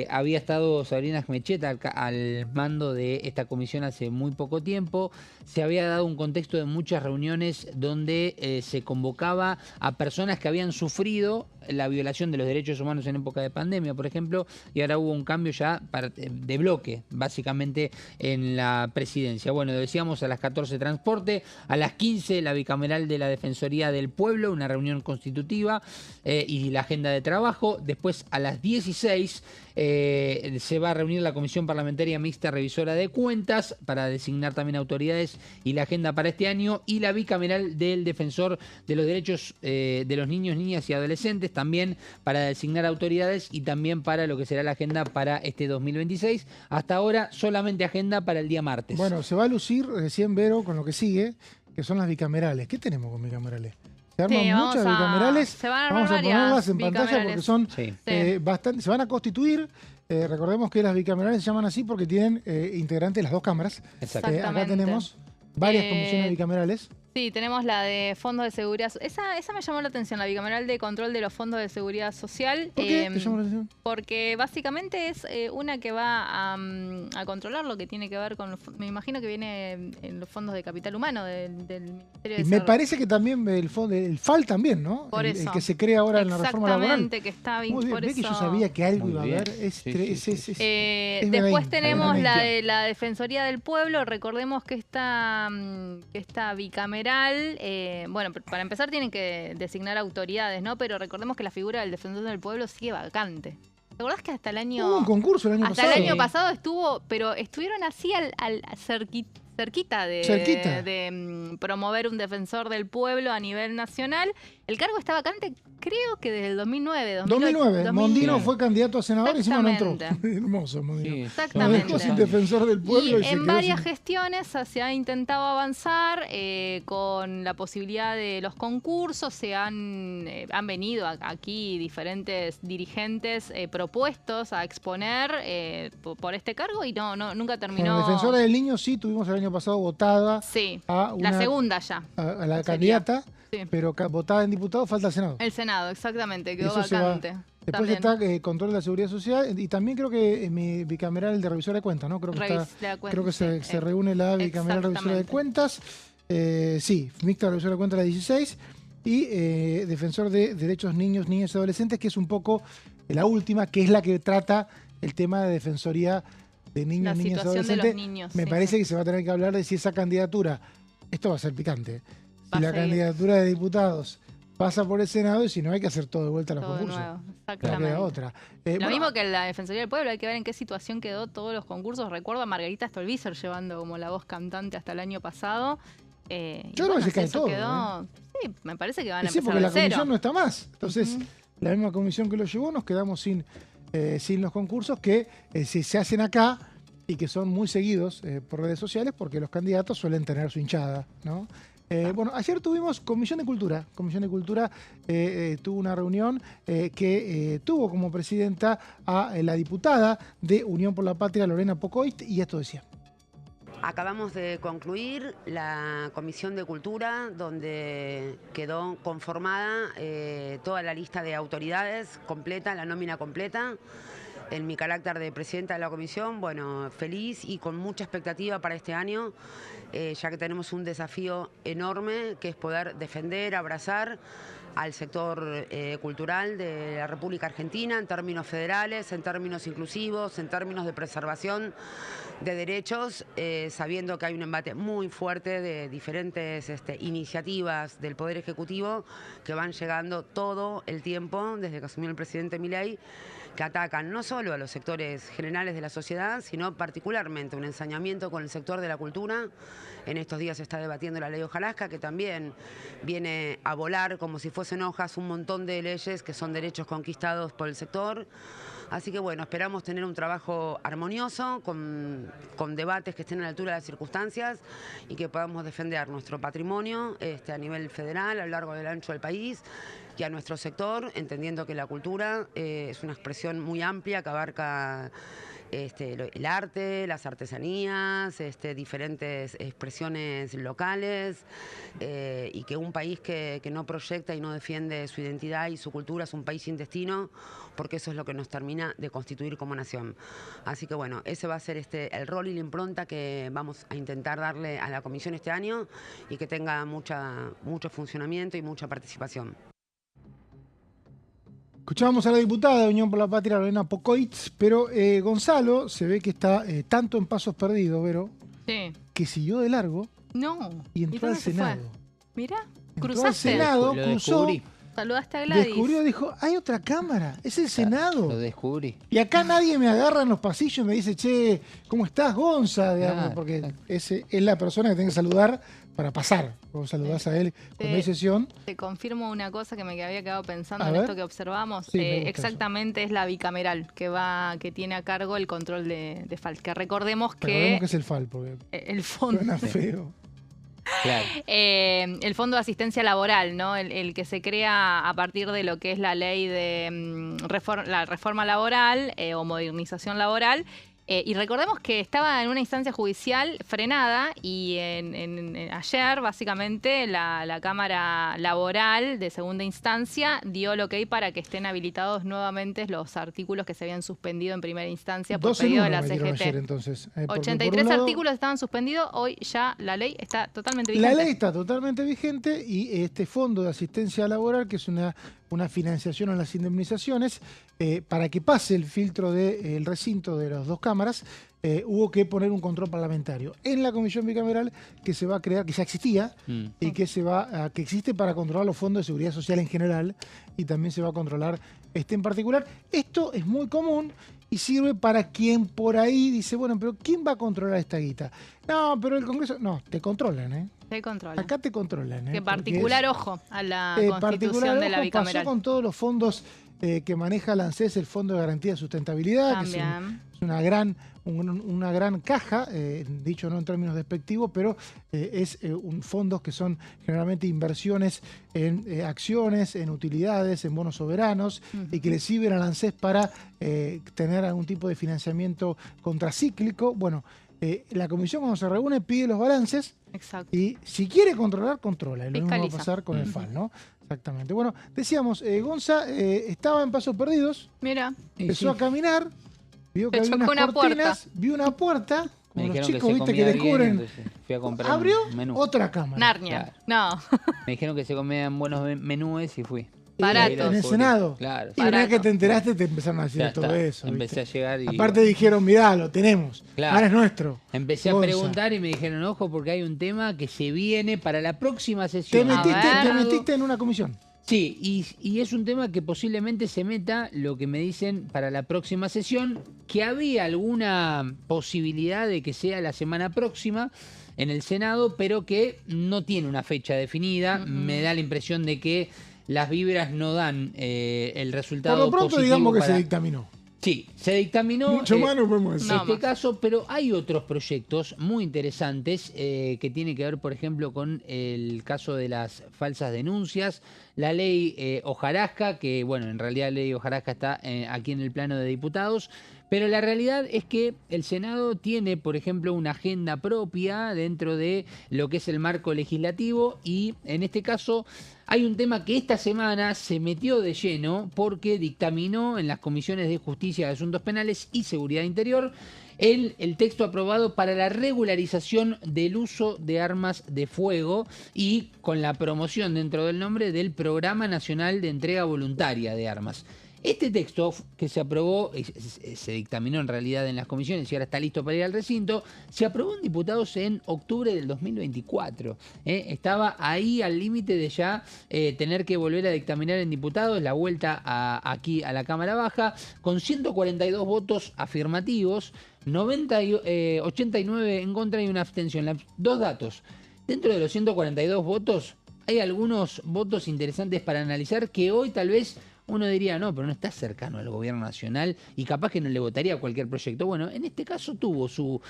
Había estado Sabrina Schmecheta al mando de esta comisión hace muy poco tiempo. Se había dado un contexto de muchas reuniones donde se convocaba a personas que habían sufrido la violación de los derechos humanos en época de pandemia, por ejemplo, y ahora hubo un cambio ya de bloque, básicamente, en la presidencia. Bueno, decíamos a las 14 transporte, a las 15 la bicameral de la Defensoría del Pueblo, una reunión constitutiva y la agenda de trabajo. Después a las 16 se va a reunir la Comisión Parlamentaria Mixta Revisora de Cuentas para designar también autoridades y la agenda para este año, y la bicameral del Defensor de los Derechos de los Niños, Niñas y Adolescentes también para designar autoridades y también para lo que será la agenda para este 2026. Hasta ahora solamente agenda para el día martes. Bueno, se va a lucir recién Vero con lo que sigue, que son las bicamerales. ¿Qué tenemos con bicamerales? Se arman muchas bicamerales. Se van a armar vamos a ponerlas en pantalla bicamerales. porque son Sí. bastante. Se van a constituir. Recordemos que las bicamerales se llaman así porque tienen integrantes de las dos cámaras. Exactamente. Acá tenemos varias comisiones bicamerales. Sí, tenemos la de fondos de seguridad. Esa me llamó la atención, la bicameral de control de los fondos de seguridad social. ¿Por qué te llamó la atención? Porque básicamente es una que va a controlar lo que tiene que ver con me imagino que viene en los fondos de capital humano del Ministerio de Y me Desarrollo. parece que también el FAL también, ¿no? Por El eso. que se crea ahora en la reforma laboral. Exactamente, que está bien. Muy bien, Por ve que eso. yo sabía que algo Muy iba a bien. haber. Sí. Después tenemos la de de la Defensoría del Pueblo. Recordemos que esta bicameral, bueno, para empezar tienen que designar autoridades, ¿no? Pero recordemos que la figura del Defensor del Pueblo sigue vacante. ¿Te acordás que hasta el año... Hubo un concurso el año hasta pasado. el año pasado estuvo, pero estuvieron así al cerquita de promover un defensor del pueblo a nivel nacional. El cargo está vacante, creo que desde el 2009. 2009. Mondino fue candidato a senador y encima no entró. Exactamente. Hermoso, Mondino. Sí, Exactamente. Lo dejó sin defensor del pueblo y, Y se en quedó varias sin... gestiones se ha intentado avanzar con la posibilidad de los concursos. Han venido aquí diferentes dirigentes propuestos a exponer por este cargo y nunca terminó. Bueno, defensora del niño sí, tuvimos el año pasado votada Sí, a la segunda ya. a la sería. candidata, Sí. pero votada en diputado falta el Senado. El Senado, exactamente, quedó Eso se va. vacante. Después También. está control de la seguridad social y también creo que mi bicameral de revisora de cuentas, ¿no? Creo que, creo que se reúne la bicameral revisora de cuentas. Sí, mixta revisora de cuentas la 16 y defensor de derechos niños, niñas y adolescentes, que es un poco la última, que es la que trata el tema de defensoría de niños, La niñas y situación de los adolescentes. niños, Me sí. parece que se va a tener que hablar de si esa candidatura, esto va a ser picante, Va si a la seguir. candidatura de diputados pasa por el Senado y si no hay que hacer todo de vuelta a los Todo de concursos. nuevo, No exactamente. queda otra. Lo Bueno, mismo que la Defensoría del Pueblo, hay que ver en qué situación quedó todos los concursos. Recuerdo a Margarita Stolbizer llevando como la voz cantante hasta el año pasado. Yo creo que se cae eso todo, quedó. Sí, me parece que van a sí, empezar porque de la cero. comisión no está más. Entonces, la misma comisión que lo llevó, nos quedamos sin los concursos que se hacen acá y que son muy seguidos por redes sociales porque los candidatos suelen tener su hinchada, ¿no? Bueno, ayer tuvimos Comisión de Cultura. Comisión de Cultura tuvo una reunión que tuvo como presidenta a la diputada de Unión por la Patria, Lorena Pocoit, y esto decía. Acabamos de concluir la Comisión de Cultura, donde quedó conformada toda la lista de autoridades completa, la nómina completa. En mi carácter de presidenta de la comisión, bueno, feliz y con mucha expectativa para este año, ya que tenemos un desafío enorme, que es poder defender, abrazar al sector cultural de la República Argentina en términos federales, en términos inclusivos, en términos de preservación de derechos, sabiendo que hay un embate muy fuerte de diferentes iniciativas del Poder Ejecutivo que van llegando todo el tiempo, desde que asumió el presidente Milei, que atacan no solo a los sectores generales de la sociedad, sino particularmente un ensañamiento con el sector de la cultura. En estos días se está debatiendo la ley Hojarasca, que también viene a volar como si fuesen hojas un montón de leyes que son derechos conquistados por el sector. Así que bueno, esperamos tener un trabajo armonioso, con debates que estén a la altura de las circunstancias y que podamos defender nuestro patrimonio a nivel federal, a lo largo y ancho del país, que a nuestro sector, entendiendo que la cultura es una expresión muy amplia que abarca el arte, las artesanías, diferentes expresiones locales, y que un país que no proyecta y no defiende su identidad y su cultura es un país sin destino, porque eso es lo que nos termina de constituir como nación. Así que bueno, ese va a ser el rol y la impronta que vamos a intentar darle a la comisión este año y que tenga mucho funcionamiento y mucha participación. Escuchábamos a la diputada de Unión por la Patria, Lorena Pocoitz, pero Gonzalo se ve que está tanto en pasos perdidos, Vero, Sí. que siguió de largo No. y entró al dónde se fue? Senado. Mira, Entró al cruzaste. Senado, Lo cruzó, descubrí. Saludaste a Gladys. descubrió, dijo, hay otra cámara, es el Senado. Lo descubrí. Y acá nadie me agarra en los pasillos y me dice, che, ¿cómo estás, Gonza? Digamos, Claro, porque claro. ese es la persona que tiene que saludar para pasar. Vos saludás a él cuando hay sesión. Te confirmo una cosa que me había quedado pensando A en ver. esto que observamos. Sí, me gusta Exactamente es la bicameral que tiene a cargo el control de FAL. Que recordemos Recordemos que que es el FAL, porque el fondo. suena feo. Claro. El Fondo de Asistencia Laboral, ¿no? El que se crea a partir de lo que es la ley de la reforma laboral o modernización laboral. Y recordemos que estaba en una instancia judicial frenada y ayer, básicamente, la Cámara Laboral de segunda instancia dio el ok para que estén habilitados nuevamente los artículos que se habían suspendido en primera instancia por 2 en pedido 1 de la metieron CGT. ayer, entonces. Porque por 83 un lado, artículos estaban suspendidos, hoy ya la ley está totalmente vigente. la ley está totalmente vigente y este Fondo de Asistencia Laboral, que es una financiación a las indemnizaciones, para que pase el filtro del recinto de las 2 cámaras, hubo que poner un control parlamentario en la comisión bicameral que se va a crear, que ya existía, y que que existe para controlar los fondos de seguridad social en general, y también se va a controlar este en particular. Esto es muy común y sirve para quien por ahí dice, bueno, pero ¿quién va a controlar esta guita? No, pero el Congreso, no, te controlan, ¿eh? Se controla. Acá te controlan, ¿eh? Que Porque particular ojo a la particular constitución de la ojo, bicameral. pasó con todos los fondos que maneja la ANSES, el Fondo de Garantía de Sustentabilidad, También. que es una gran caja, dicho no en términos despectivos, pero es un fondos que son generalmente inversiones en acciones, en utilidades, en bonos soberanos, y que le sirven a la ANSES para tener algún tipo de financiamiento contracíclico. Bueno, la comisión cuando se reúne pide los balances. Exacto. Y si quiere controlar, controla. Y lo mismo va a Fiscaliza. pasar con el FAL, ¿no? Exactamente. Bueno, decíamos, Gonza estaba en pasos perdidos, Mira, empezó a caminar, vio que Se había chocó unas una cortinas, vio una puerta, Me como los dijeron chicos, se viste, que comía bien, descubren. entonces fui a comprar Abrió un menú. otra cámara. Narnia. No. Me dijeron que se comían buenos menúes y fui. Baratos. En el Senado. Claro. Y una vez Barato. que te enteraste, te empezaron a decir Ya todo está. eso. Empecé ¿viste? a llegar y... Aparte dijeron, mirá, lo tenemos. Claro. Ahora es nuestro. Empecé a Gonza. preguntar y me dijeron, ojo, porque hay un tema que se viene para la próxima Te sesión. ver. metiste en una comisión. Sí, y es un tema que posiblemente se meta, lo que me dicen, para la próxima sesión, que había alguna posibilidad de que sea la semana próxima en el Senado, pero que no tiene una fecha definida. Me da la impresión de que las vibras no dan el resultado Por lo pronto positivo digamos que para- se dictaminó. Sí, se dictaminó. Mucho más no podemos decir. No este más. caso, pero hay otros proyectos muy interesantes que tienen que ver, por ejemplo, con el caso de las falsas denuncias, la ley Hojarasca, que bueno, en realidad la ley Hojarasca está aquí en el plano de diputados, pero la realidad es que el Senado tiene, por ejemplo, una agenda propia dentro de lo que es el marco legislativo y en este caso hay un tema que esta semana se metió de lleno porque dictaminó en las comisiones de Justicia, de Asuntos Penales y Seguridad Interior el texto aprobado para la regularización del uso de armas de fuego y con la promoción dentro del nombre del Programa Nacional de Entrega Voluntaria de Armas. Este texto que se aprobó, se dictaminó en realidad en las comisiones y ahora está listo para ir al recinto, se aprobó en diputados en octubre del 2024. Estaba ahí al límite de ya tener que volver a dictaminar en diputados la vuelta aquí a la Cámara Baja, con 142 votos afirmativos, 89 en contra y una abstención. Dos datos. Dentro de los 142 votos hay algunos votos interesantes para analizar que hoy tal vez uno diría, no, pero no está cercano al gobierno nacional y capaz que no le votaría a cualquier proyecto. Bueno, en este caso tuvo su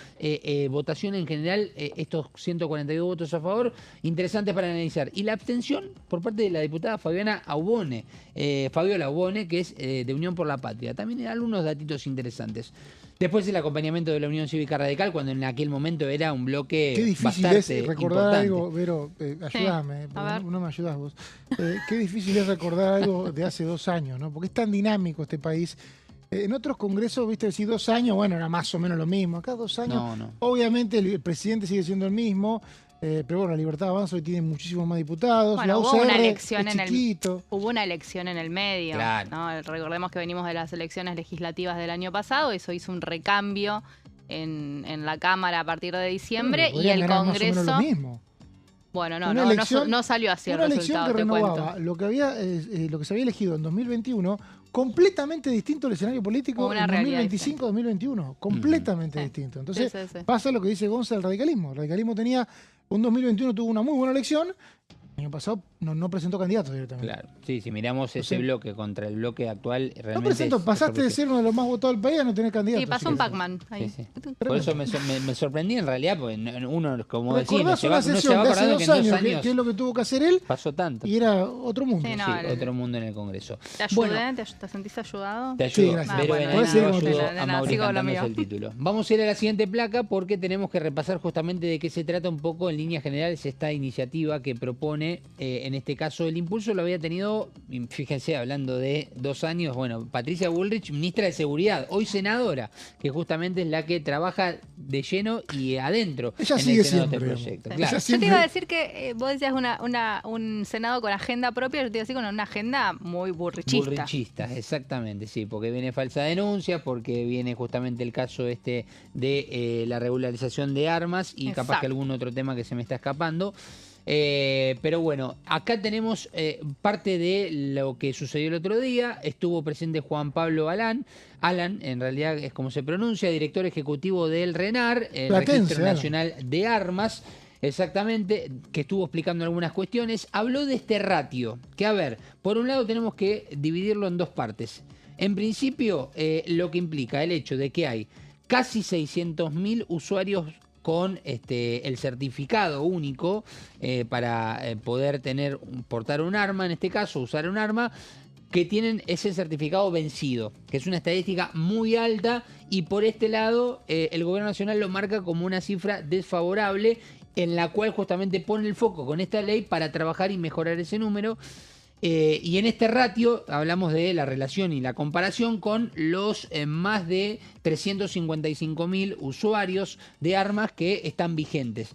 votación en general, estos 142 votos a favor, interesantes para analizar. Y la abstención por parte de la diputada Fabiola Aubone, que es de Unión por la Patria. También algunos datitos interesantes. Después el acompañamiento de la Unión Cívica Radical, cuando en aquel momento era un bloque qué difícil bastante es recordar importante. algo, Vero, ayúdame, no me ayudas vos. Qué difícil es recordar algo de hace 2 años, ¿no? Porque es tan dinámico este país. En otros congresos, viste, decir 2 años, bueno, era más o menos lo mismo. Acá 2 años, No. obviamente el presidente sigue siendo el mismo, pero bueno, la Libertad Avanza hoy tiene muchísimos más diputados. Bueno, la hubo UCR una elección es chiquito. hubo una elección en el medio. Claro. ¿No? Recordemos que venimos de las elecciones legislativas del año pasado, eso hizo un recambio en la Cámara a partir de diciembre y Podrían el ganar más o Congreso. menos lo mismo. Bueno, Una elección- no salió así el Una elección resultado, que te cuento. renovaba lo que se había elegido en 2021, completamente distinto al escenario político Una en realidad 2025-2021. Completamente distinto. Entonces, Sí. pasa lo que dice Gonza del radicalismo. El radicalismo un 2021 tuvo una muy buena elección. El año pasado no presentó candidatos directamente. Claro, sí, si miramos ese Entonces, bloque contra el bloque actual, realmente No presentó, es pasaste de sorpresivo. ser uno de los más votados del país a no tener candidatos. Sí, pasó un Pac-Man ahí. Sí. Por eso me sorprendí en realidad, porque uno, como decís, Recordás no una se sesión va de hace acordando 2 que en 2 años, años que es lo que tuvo que hacer él, pasó tanto. y era otro mundo. Sí, no, Sí, otro mundo en el Congreso. ¿Te ayudé? Bueno, ¿Te sentiste ayudado? te Sí, ayudo. gracias. Vero Bueno, Benedetto podés seguir ayudó con a nada, Mauri sigo con lo cantándose mío. el título. Vamos a ir a la siguiente placa porque tenemos que repasar justamente de qué se trata un poco en líneas generales esta iniciativa que propone, en este caso, el impulso lo había tenido, fíjense, hablando de 2 años, bueno, Patricia Bullrich, ministra de Seguridad, hoy senadora, que justamente es la que trabaja de lleno y adentro Ella en sigue el Senado de siempre, este proyecto. Sí. Claro. Ella Yo te siempre- iba a decir que vos decías un Senado con agenda propia, yo te iba a decir con una agenda muy burrichista. Burrichistas, exactamente, sí, porque viene falsa denuncia, porque viene justamente el caso de la regularización de armas y capaz Exacto. que algún otro tema que se me está escapando. Pero bueno, acá tenemos parte de lo que sucedió el otro día. Estuvo presente Juan Pablo Alan, en realidad es como se pronuncia, director ejecutivo del RENAR, el Platense, Registro Alan. Nacional de Armas. Exactamente, que estuvo explicando algunas cuestiones. Habló de este ratio, que a ver, por un lado tenemos que dividirlo en 2 partes. En principio, lo que implica el hecho de que hay casi 600.000 usuarios con el certificado único para poder portar un arma, en este caso, usar un arma, que tienen ese certificado vencido, que es una estadística muy alta y por este lado el gobierno nacional lo marca como una cifra desfavorable en la cual justamente pone el foco con esta ley para trabajar y mejorar ese número. Y en este ratio hablamos de la relación y la comparación con los más de 355.000 usuarios de armas que están vigentes.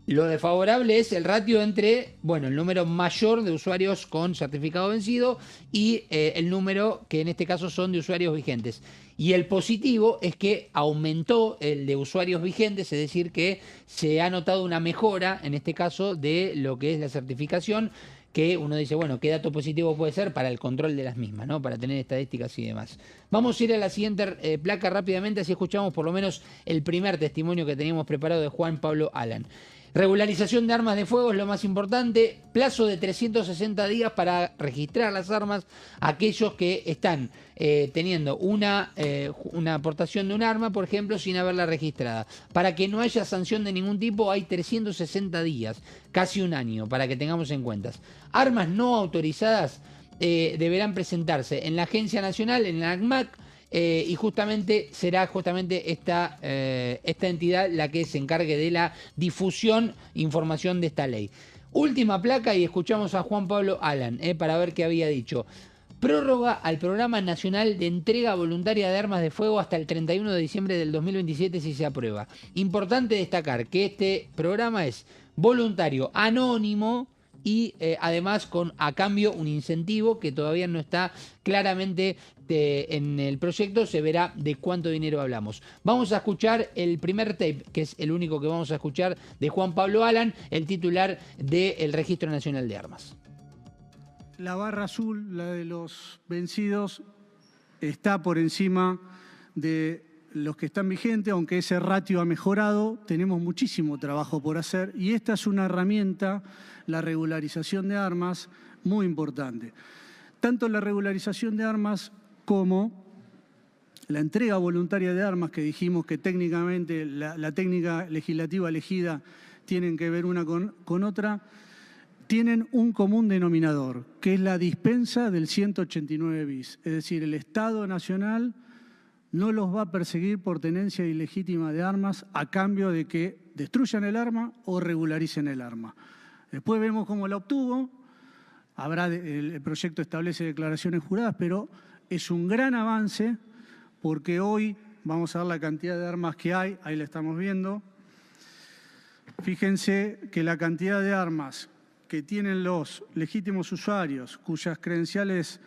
Lo desfavorable es el ratio entre, bueno, el número mayor de usuarios con certificado vencido y el número que en este caso son de usuarios vigentes. Y el positivo es que aumentó el de usuarios vigentes, es decir, que se ha notado una mejora, en este caso, de lo que es la certificación, que uno dice, bueno, ¿qué dato positivo puede ser para el control de las mismas, ¿no? Para tener estadísticas y demás. Vamos a ir a la siguiente placa rápidamente, así escuchamos por lo menos el primer testimonio que teníamos preparado de Juan Pablo Alan. Regularización de armas de fuego es lo más importante. Plazo de 360 días para registrar las armas. Aquellos que están teniendo una aportación de un arma, por ejemplo, sin haberla registrada. Para que no haya sanción de ningún tipo, hay 360 días, casi un año, para que tengamos en cuenta. Armas no autorizadas deberán presentarse en la Agencia Nacional, en la ACMAC, y justamente será esta entidad la que se encargue de la difusión e información de esta ley. Última placa y escuchamos a Juan Pablo Alan para ver qué había dicho. Prórroga al Programa Nacional de Entrega Voluntaria de Armas de Fuego hasta el 31 de diciembre del 2027 si se aprueba. Importante destacar que este programa es voluntario, anónimo, y además a cambio un incentivo que todavía no está claramente en el proyecto, se verá de cuánto dinero hablamos. Vamos a escuchar el primer tape, que es el único que vamos a escuchar, de Juan Pablo Alan, el titular del Registro Nacional de Armas. La barra azul, la de los vencidos, está por encima de los que están vigentes, aunque ese ratio ha mejorado, tenemos muchísimo trabajo por hacer y esta es una herramienta, la regularización de armas, muy importante. tanto la regularización de armas como la entrega voluntaria de armas, que dijimos que técnicamente la técnica legislativa elegida tienen que ver una con otra, tienen un común denominador, que es la dispensa del 189 bis. Es decir, el Estado Nacional no los va a perseguir por tenencia ilegítima de armas a cambio de que destruyan el arma o regularicen el arma. Después vemos cómo la obtuvo. El proyecto establece declaraciones juradas, pero es un gran avance porque hoy vamos a ver la cantidad de armas que hay, ahí la estamos viendo. Fíjense que la cantidad de armas que tienen los legítimos usuarios cuyas credenciales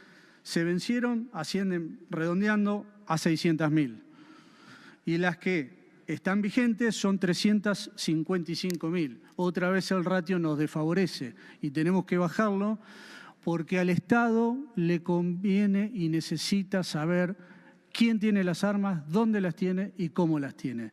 se vencieron ascienden, redondeando, a 600.000. Y las que están vigentes son 355.000. Otra vez el ratio nos desfavorece y tenemos que bajarlo porque al Estado le conviene y necesita saber quién tiene las armas, dónde las tiene y cómo las tiene.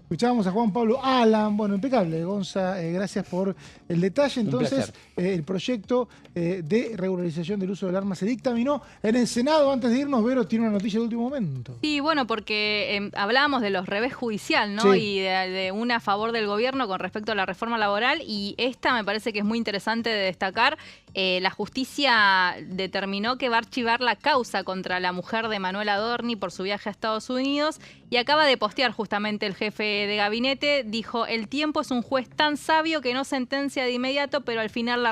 Escuchábamos a Juan Pablo Alan, bueno, impecable, Gonza, gracias por el detalle. Entonces, el proyecto de regularización del uso del arma se dictaminó en el Senado. Antes de irnos, Vero tiene una noticia de último momento. Sí, bueno, porque hablábamos de los revés judicial, ¿no? Sí. Y de una a favor del gobierno con respecto a la reforma laboral, y esta me parece que es muy interesante de destacar. La justicia determinó que va a archivar la causa contra la mujer de Manuel Adorni por su viaje a Estados Unidos, y acaba de postear justamente el jefe de gabinete, dijo: el tiempo es un juez tan sabio que no sentencia de inmediato, pero al final le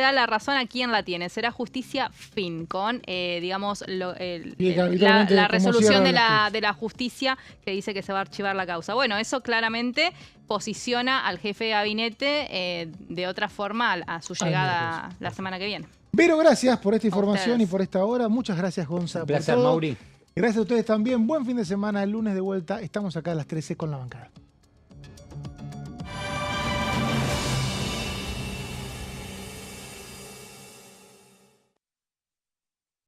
da la razón a quien la tiene. Será justicia fin, con, digamos, la resolución de la justicia que dice que se va a archivar la causa. Bueno, eso claramente posiciona al jefe de gabinete de otra forma a su llegada la semana que viene. Vero, gracias por esta información y por esta hora. Muchas gracias, Gonza. Un placer, Mauri. Gracias a ustedes también. Buen fin de semana. El lunes de vuelta. Estamos acá a las 13 con La Bancada.